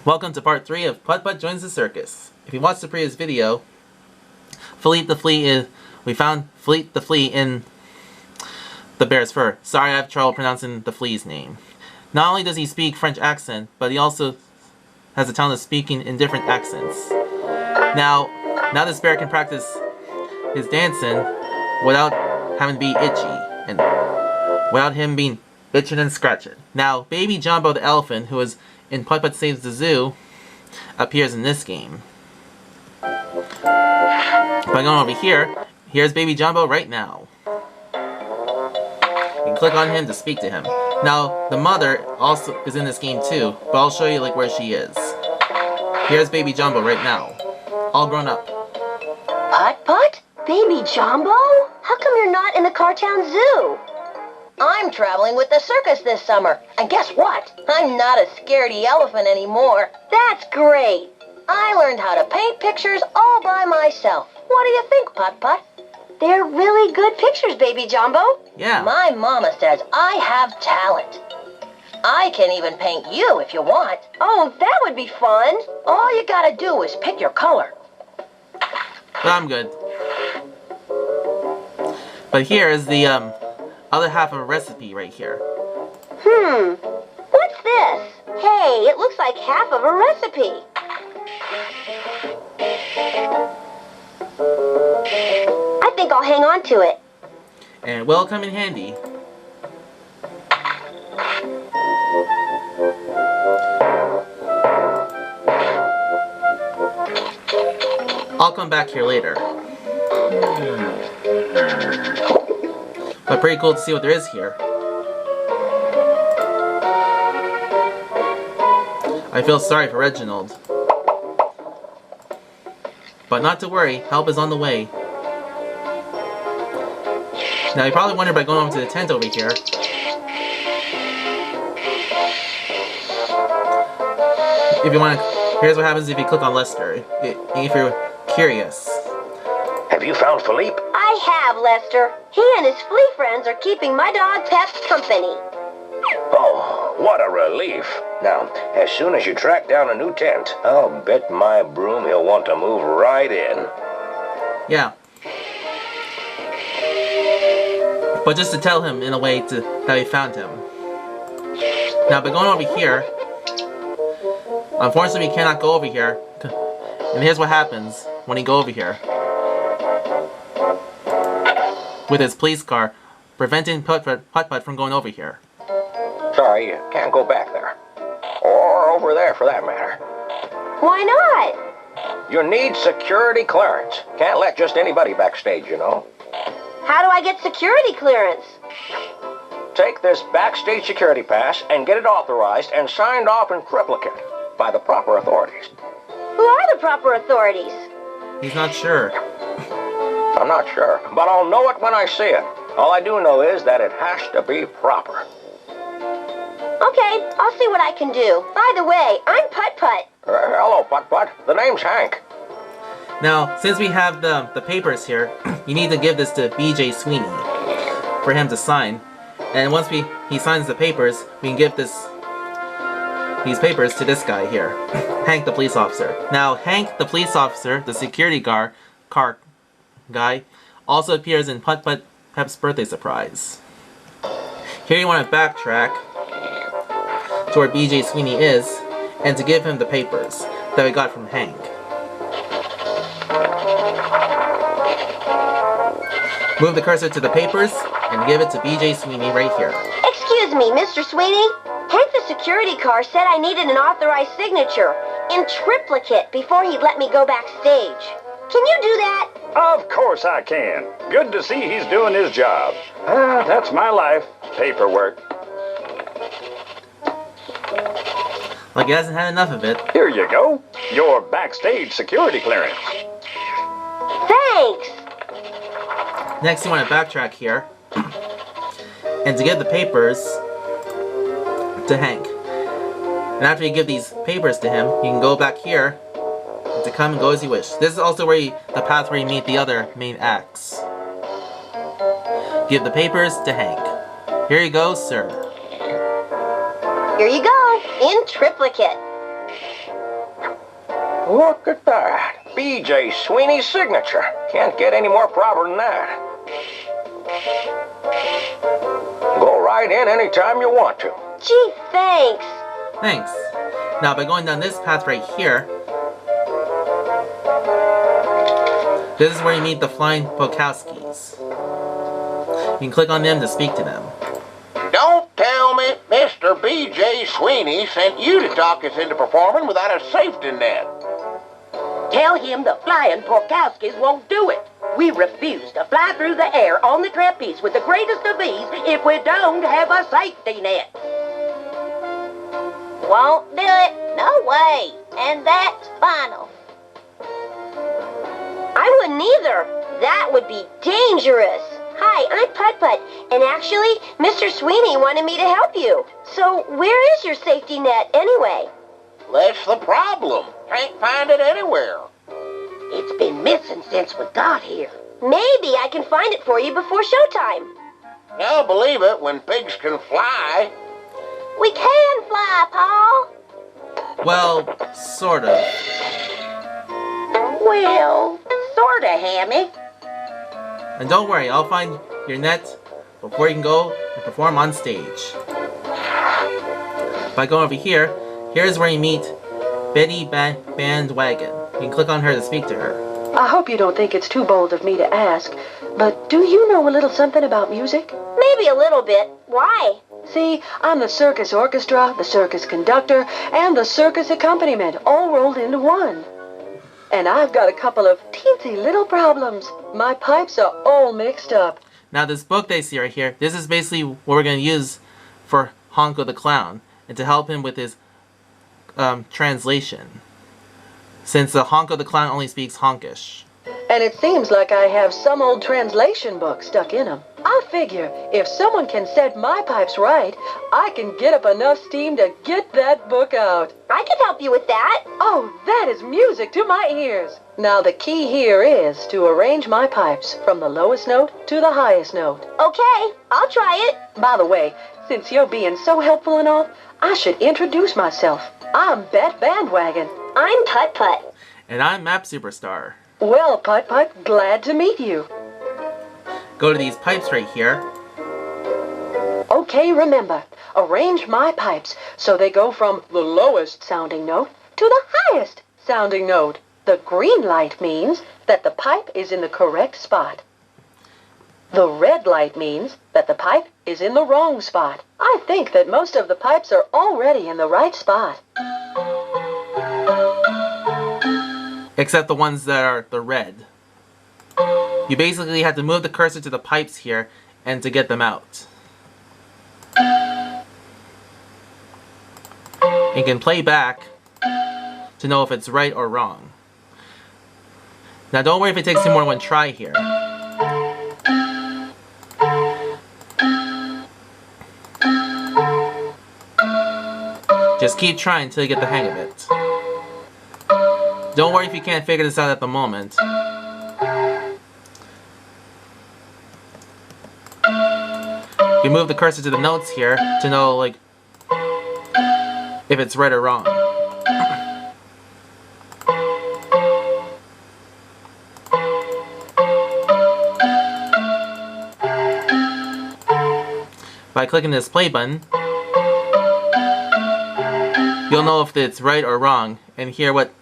Welcome to part 3 of Putt-Putt Joins the Circus. If you watched the previous video, we found Phillipe the Flea in the bear's fur. Sorry, I have trouble pronouncing the flea's name. Not only does he speak French accent, but he also has the talent of speaking in different accents. Now this bear can practice his dancing without having to be itchy, and without him being itching and scratching. Now, Baby Jambo the Elephant, who is in Putt-Putt Saves the Zoo, appears in this game. By going over here, here's Baby Jambo right now. You can click on him to speak to him. Now, the mother also is in this game too, but I'll show you where she is. Here's Baby Jambo right now, all grown up. Putt-Putt? Baby Jambo? How come you're not in the Cartown Zoo? I'm traveling with the circus this summer, and guess what? I'm not a scaredy elephant anymore. That's great. I learned how to paint pictures all by myself. What do you think, Putt-Putt? They're really good pictures, Baby Jambo. Yeah. My mama says I have talent. I can even paint you if you want. Oh, that would be fun. All you gotta do is pick your color. But I'm good. But here is the other half of a recipe right here. What's this? Hey, it looks like half of a recipe. I think I'll hang on to it. And it will come in handy. I'll come back here later. But pretty cool to see what there is here. I feel sorry for Reginald. But not to worry, help is on the way. Now you probably wonder by going over to the tent over here. If you want to, here's what happens if you click on Lester, if you're curious. Have you found Phillipe? I have, Lester. He and his flea friends are keeping my dog Pep company. Oh, what a relief. Now, as soon as you track down a new tent, I'll bet my broom he'll want to move right in. Yeah. But just to tell him in a way that we found him. Now, by going over here, unfortunately we cannot go over here. And here's what happens when you go over here. With his police car, preventing Putt-Putt from going over here. Sorry, you can't go back there. Or over there, for that matter. Why not? You need security clearance. Can't let just anybody backstage, you know. How do I get security clearance? Take this backstage security pass and get it authorized and signed off in triplicate by the proper authorities. Who are the proper authorities? He's not sure. I'm not sure, but I'll know it when I see it. All I do know is that it has to be proper. Okay, I'll see what I can do. By the way, I'm Putt-Putt. Hello, Putt-Putt. The name's Hank. Now, since we have the papers here, you need to give this to BJ Sweeney for him to sign. And once he signs the papers, we can give these papers to this guy here, Hank the police officer. Now, Hank the police officer, the security car guy, also appears in Putt-Putt Pep's birthday surprise. Here you want to backtrack to where BJ Sweeney is, and to give him the papers that we got from Hank. Move the cursor to the papers, and give it to BJ Sweeney right here. Excuse me, Mr. Sweeney. Hank the security car said I needed an authorized signature in triplicate before he'd let me go backstage. Can you do that? Of course I can. Good to see he's doing his job. That's my life. Paperwork. Like he hasn't had enough of it. Here you go. Your backstage security clearance. Thanks. Next you want to backtrack here, and to give the papers to Hank. And after you give these papers to him, you can go back here to come and go as you wish. This is also where the path where you meet the other main acts. Give the papers to Hank. Here you go, sir. Here you go, in triplicate. Look at that. BJ Sweeney's signature. Can't get any more proper than that. Go right in anytime you want to. Gee, thanks. Thanks. Now, by going down this path right here, this is where you meet the Flying Porkowskis. You can click on them to speak to them. Don't tell me Mr. BJ Sweeney sent you to talk us into performing without a safety net. Tell him the Flying Porkowskis won't do it. We refuse to fly through the air on the trapeze with the greatest of ease if we don't have a safety net. Won't do it. No way. And that's final. I wouldn't either. That would be dangerous. Hi, I'm Putt-Putt, and actually, Mr. Sweeney wanted me to help you. So, where is your safety net anyway? That's the problem. Can't find it anywhere. It's been missing since we got here. Maybe I can find it for you before showtime. I'll believe it when pigs can fly. We can fly, Paul. Well, sort of. Well, sorta, Hammy. And don't worry, I'll find your net before you can go and perform on stage. By going over here, here's where you meet Bette Bandwagon. You can click on her to speak to her. I hope you don't think it's too bold of me to ask, but do you know a little something about music? Maybe a little bit. Why? See, I'm the circus orchestra, the circus conductor, and the circus accompaniment all rolled into one. And I've got a couple of teensy little problems. My pipes are all mixed up. Now this book they see right here, this is basically what we're going to use for Honko the Clown, and to help him with his translation. Since the Honko the Clown only speaks Honkish. And it seems like I have some old translation book stuck in them. I figure if someone can set my pipes right, I can get up enough steam to get that book out. I can help you with that. Oh, that is music to my ears. Now the key here is to arrange my pipes from the lowest note to the highest note. Okay, I'll try it. By the way, since you're being so helpful and all, I should introduce myself. I'm Bette Bandwagon. I'm Putt-Putt. And I'm MAPSuperStar. Well, Putt-Putt, glad to meet you. Go to these pipes right here. Okay, remember, arrange my pipes so they go from the lowest sounding note to the highest sounding note. The green light means that the pipe is in the correct spot. The red light means that the pipe is in the wrong spot. I think that most of the pipes are already in the right spot. Except the ones that are the red. You basically have to move the cursor to the pipes here and to get them out. You can play back to know if it's right or wrong. Now don't worry if it takes you more than one try here. Just keep trying until you get the hang of it. Don't worry if you can't figure this out at the moment. You move the cursor to the notes here to know, like, if it's right or wrong. By clicking this play button, you'll know if it's right or wrong and hear what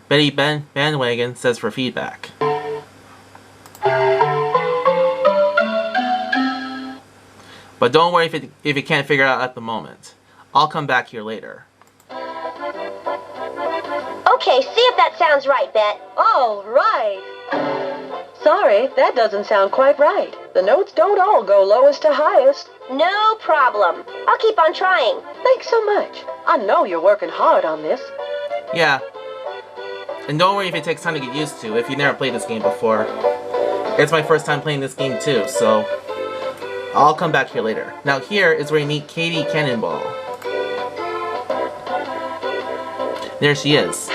Bette Bandwagon says for feedback. But don't worry if you can't figure it out at the moment. I'll come back here later. Okay, see if that sounds right, Bet. All right. Sorry, that doesn't sound quite right. The notes don't all go lowest to highest. No problem. I'll keep on trying. Thanks so much. I know you're working hard on this. Yeah. And don't worry if it takes time to get used to if you've never played this game before. It's my first time playing this game too, so I'll come back here later. Now here is where you meet Katie Cannonball. There she is.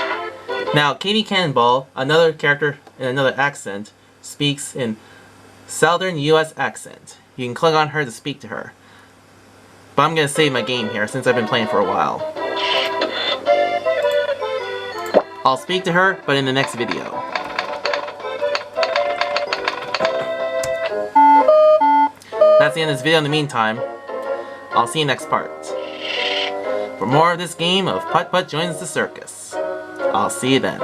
Now Katie Cannonball, another character in another accent, speaks in Southern US accent. You can click on her to speak to her. But I'm gonna save my game here since I've been playing for a while. I'll speak to her, but in the next video. That's the end of this video. In the meantime, I'll see you next part. For more of this game of Putt-Putt Joins the Circus. I'll see you then.